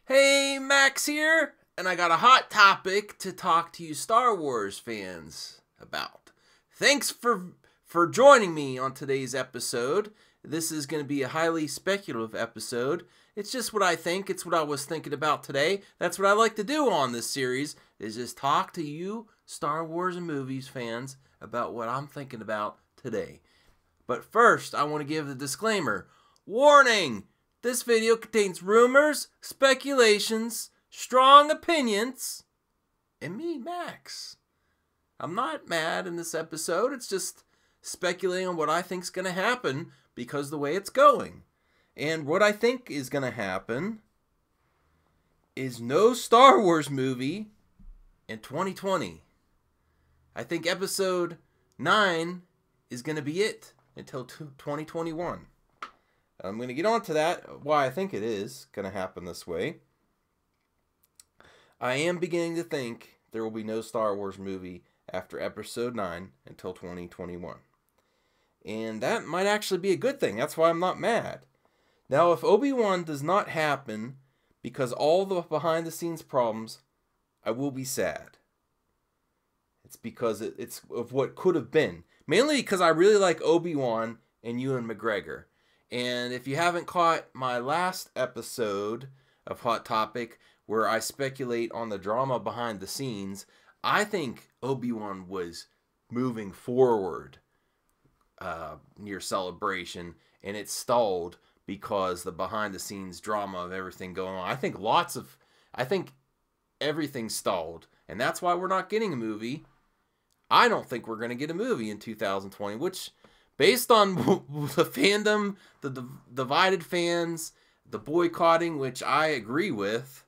Hey, Max here, and I got a hot topic to talk to you Star Wars fans about. Thanks for joining me on today's episode. This is going to be a highly speculative episode. It's just what I think. It's what I was thinking about today. That's what I like to do on this series, is just talk to you Star Wars and movies fans about what I'm thinking about today. But first, I want to give the disclaimer. Warning! This video contains rumors, speculations, strong opinions, and me, Max. I'm not mad in this episode. It's just speculating on what I think's going to happen because of the way it's going. And what I think is going to happen is no Star Wars movie in 2020. I think episode 9 is going to be it until 2021. I'm going to get on to that, why I think it is going to happen this way. I am beginning to think there will be no Star Wars movie after episode 9 until 2021. And that might actually be a good thing. That's why I'm not mad. Now, if Obi-Wan does not happen because all the behind-the-scenes problems, I will be sad. It's because it's of what could have been. Mainly because I really like Obi-Wan and Ewan McGregor. And if you haven't caught my last episode of Hot Topic, where I speculate on the drama behind the scenes, I think Obi-Wan was moving forward near Celebration, and it stalled because the behind-the-scenes drama of everything going on. I think everything stalled, and that's why we're not getting a movie. I don't think we're going to get a movie in 2020, which, based on the fandom, the divided fans, the boycotting, which I agree with,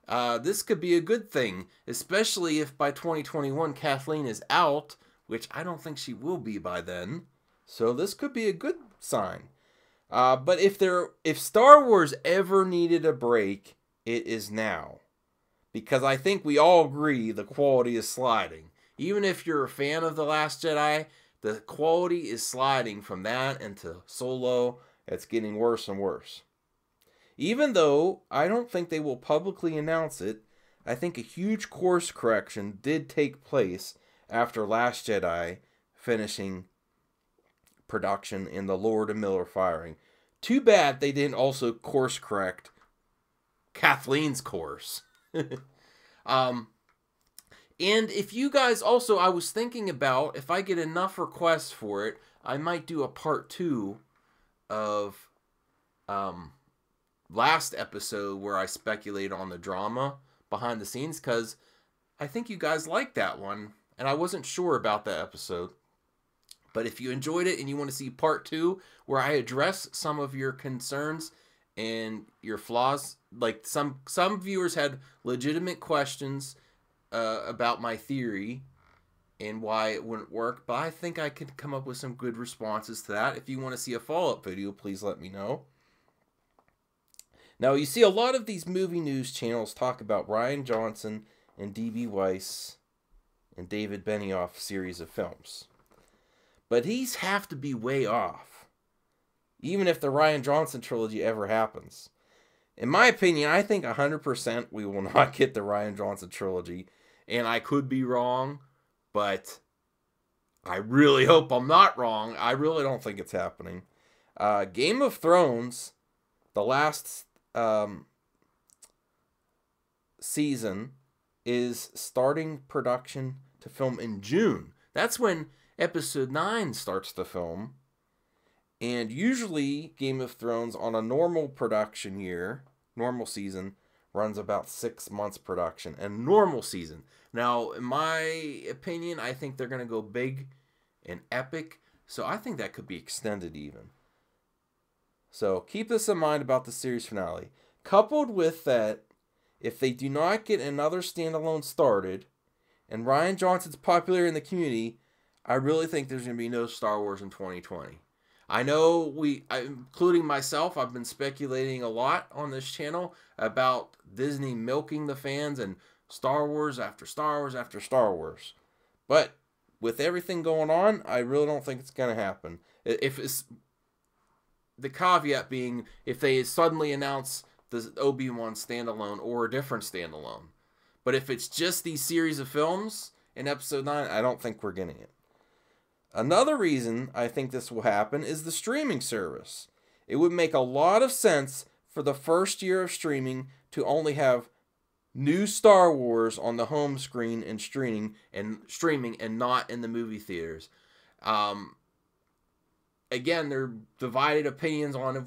this could be a good thing, especially if by 2021 Kathleen is out, which I don't think she will be by then. So this could be a good sign. But if Star Wars ever needed a break, it is now. Because I think we all agree the quality is sliding. Even if you're a fan of The Last Jedi, the quality is sliding from that into Solo. It's getting worse and worse. Even though I don't think they will publicly announce it, I think a huge course correction did take place after Last Jedi finishing production and the Lord and Miller firing. Too bad they didn't also course correct Kathleen's course. And if you guys also, I was thinking about, if I get enough requests for it, I might do a part 2 of last episode where I speculate on the drama behind the scenes, because I think you guys liked that one, and I wasn't sure about that episode. But if you enjoyed it and you want to see part 2 where I address some of your concerns and your flaws, like some viewers had legitimate questions about my theory and why it wouldn't work, but I think I could come up with some good responses to that. If you want to see a follow-up video, please let me know. Now, you see a lot of these movie news channels talk about Rian Johnson and D.B. Weiss and David Benioff series of films. But these have to be way off, even if the Rian Johnson trilogy ever happens. In my opinion, I think 100% we will not get the Rian Johnson trilogy. And I could be wrong, but I really hope I'm not wrong. I really don't think it's happening. Game of Thrones, the last season, is starting production to film in June. That's when episode 9 starts to film. And usually Game of Thrones on a normal production year, normal season, runs about 6 months production. And normal season. Now, in my opinion, I think they're going to go big and epic. So I think that could be extended even. So keep this in mind about the series finale. Coupled with that, if they do not get another standalone started, and Rian Johnson's popular in the community, I really think there's going to be no Star Wars in 2020. I know including myself, I've been speculating a lot on this channel about Disney milking the fans and Star Wars after Star Wars after Star Wars. But with everything going on, I really don't think it's going to happen. If it's the caveat being, if they suddenly announce the Obi-Wan standalone or a different standalone. But if it's just these series of films in Episode 9, I don't think we're getting it. Another reason I think this will happen is the streaming service. It would make a lot of sense for the first year of streaming to only have new Star Wars on the home screen and streaming and not in the movie theaters. Again, there are divided opinions on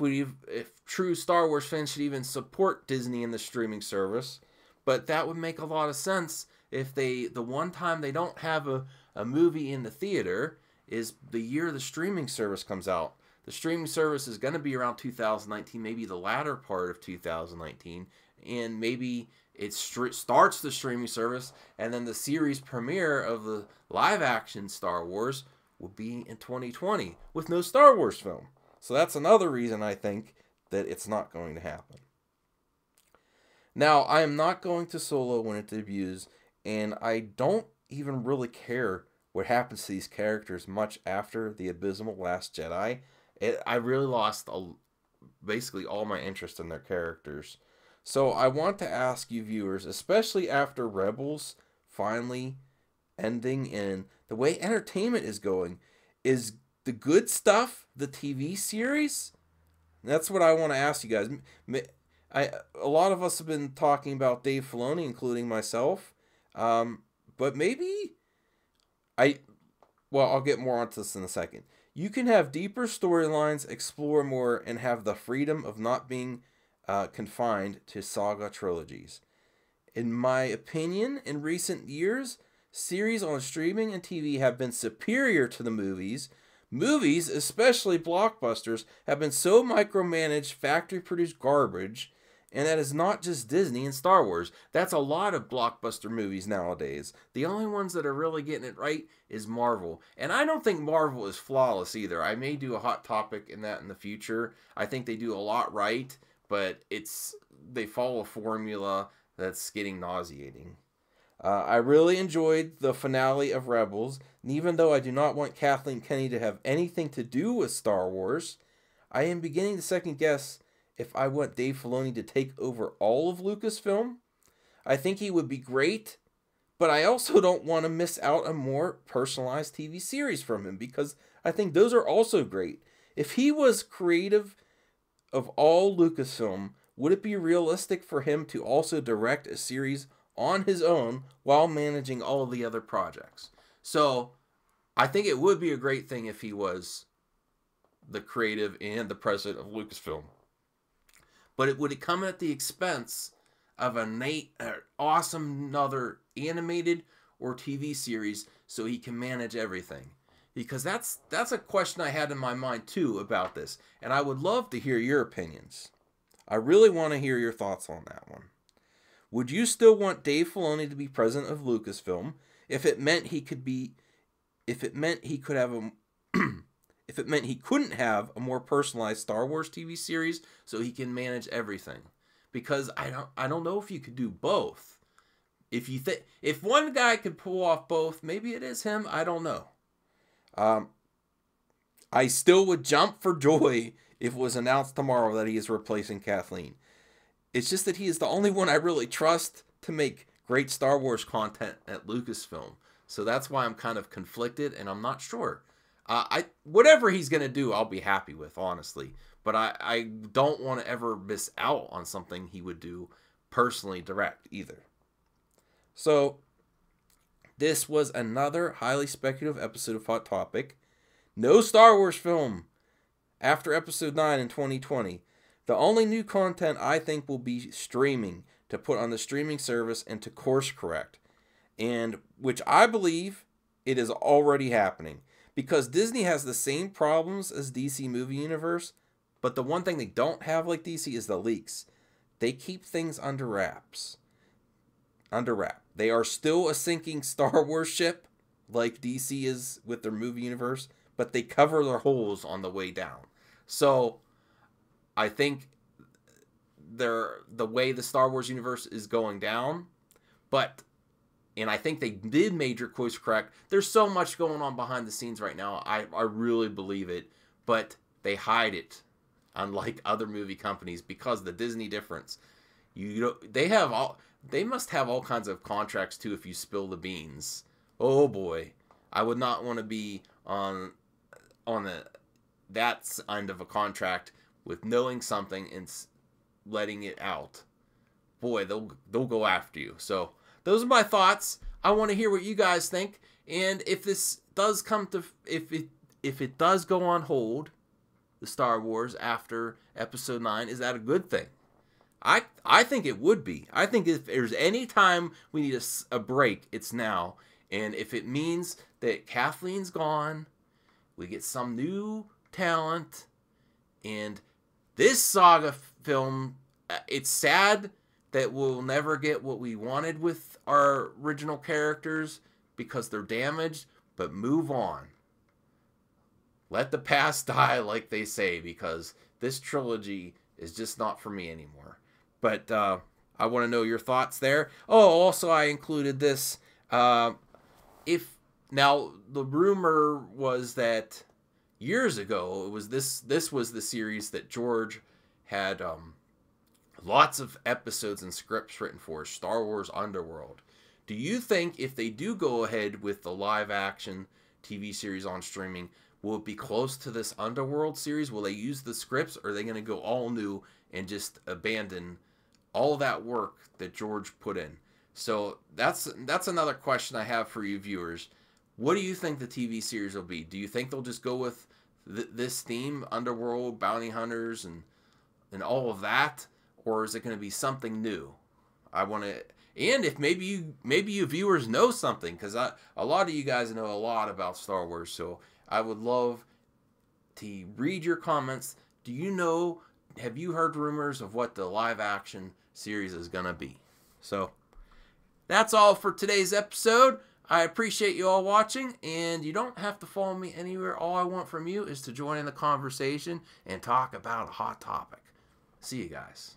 if true Star Wars fans should even support Disney in the streaming service, but that would make a lot of sense if the one time they don't have a movie in the theater is the year the streaming service comes out. The streaming service is going to be around 2019, maybe the latter part of 2019, and maybe it starts the streaming service, and then the series premiere of the live-action Star Wars will be in 2020 with no Star Wars film. So that's another reason I think that it's not going to happen. Now, I am not going to Solo when it debuts, and I don't even really care what happens to these characters much after the abysmal Last Jedi. I really lost basically all my interest in their characters. So I want to ask you viewers, especially after Rebels finally ending and the way entertainment is going, is the good stuff the TV series? That's what I want to ask you guys. A lot of us have been talking about Dave Filoni, including myself. But maybe I'll get more onto this in a second. You can have deeper storylines, explore more, and have the freedom of not being confined to saga trilogies. In my opinion, in recent years, series on streaming and TV have been superior to the movies. Movies, especially blockbusters, have been so micromanaged, factory-produced garbage, and that is not just Disney and Star Wars. That's a lot of blockbuster movies nowadays. The only ones that are really getting it right is Marvel. And I don't think Marvel is flawless either. I may do a hot topic in that in the future. I think they do a lot right, but they follow a formula that's getting nauseating. I really enjoyed the finale of Rebels, and even though I do not want Kathleen Kennedy to have anything to do with Star Wars, I am beginning to second guess if I want Dave Filoni to take over all of Lucasfilm. I think he would be great, but I also don't want to miss out on more personalized TV series from him, because I think those are also great. If he was creative of all Lucasfilm, would it be realistic for him to also direct a series on his own while managing all of the other projects? So I think it would be a great thing if he was the creative and the president of Lucasfilm. But would it come at the expense of an awesome another animated or TV series so he can manage everything? Because that's a question I had in my mind too about this, and I would love to hear your opinions. I really want to hear your thoughts on that one. Would you still want Dave Filoni to be president of Lucasfilm if it meant he couldn't have a more personalized Star Wars TV series so he can manage everything? Because I don't know if you could do both. If one guy could pull off both, maybe it is him. I don't know. I still would jump for joy if it was announced tomorrow that he is replacing Kathleen. It's just that he is the only one I really trust to make great Star Wars content at Lucasfilm. So that's why I'm kind of conflicted, and I'm not sure. Whatever he's going to do, I'll be happy with, honestly. But I don't want to ever miss out on something he would do personally direct either. So this was another highly speculative episode of Hot Topic. No Star Wars film after Episode 9 in 2020. The only new content I think will be streaming, to put on the streaming service and to course correct. And which I believe it is already happening. Because Disney has the same problems as DC Movie Universe, but the one thing they don't have like DC is the leaks. They keep things under wraps. Under wrap. They are still a sinking Star Wars ship, like DC is with their movie universe, but they cover their holes on the way down. So I think the way the Star Wars universe is going down, and I think they did major course correct. There's so much going on behind the scenes right now. I really believe it, but they hide it unlike other movie companies, because the Disney difference. They must have all kinds of contracts too if you spill the beans. Oh boy, I would not want to be on that end of a contract with knowing something and letting it out. Boy, they'll go after you. So those are my thoughts. I want to hear what you guys think, and if this does come to if it does go on hold, the Star Wars after Episode 9, is that a good thing? I think it would be. I think if there's any time we need a break, it's now. And if it means that Kathleen's gone, we get some new talent, and this saga film, it's sad that we'll never get what we wanted with our original characters because they're damaged, but move on. Let the past die, like they say, because this trilogy is just not for me anymore. But I want to know your thoughts there. Oh, also I included this. Now the rumor was that years ago it was this was the series that George had lots of episodes and scripts written for, Star Wars Underworld. Do you think if they do go ahead with the live action TV series on streaming, will it be close to this Underworld series? Will they use the scripts, or are they going to go all new and just abandon all that work that George put in? So that's another question I have for you viewers. What do you think the TV series will be? Do you think they'll just go with this theme, Underworld, bounty hunters, and all of that? Or is it going to be something new? I want to... And if maybe you viewers know something, because a lot of you guys know a lot about Star Wars, so I would love to read your comments. Do you know, have you heard rumors of what the live action series is going to be? So that's all for today's episode. I appreciate you all watching, and you don't have to follow me anywhere. All I want from you is to join in the conversation and talk about a hot topic. See you guys.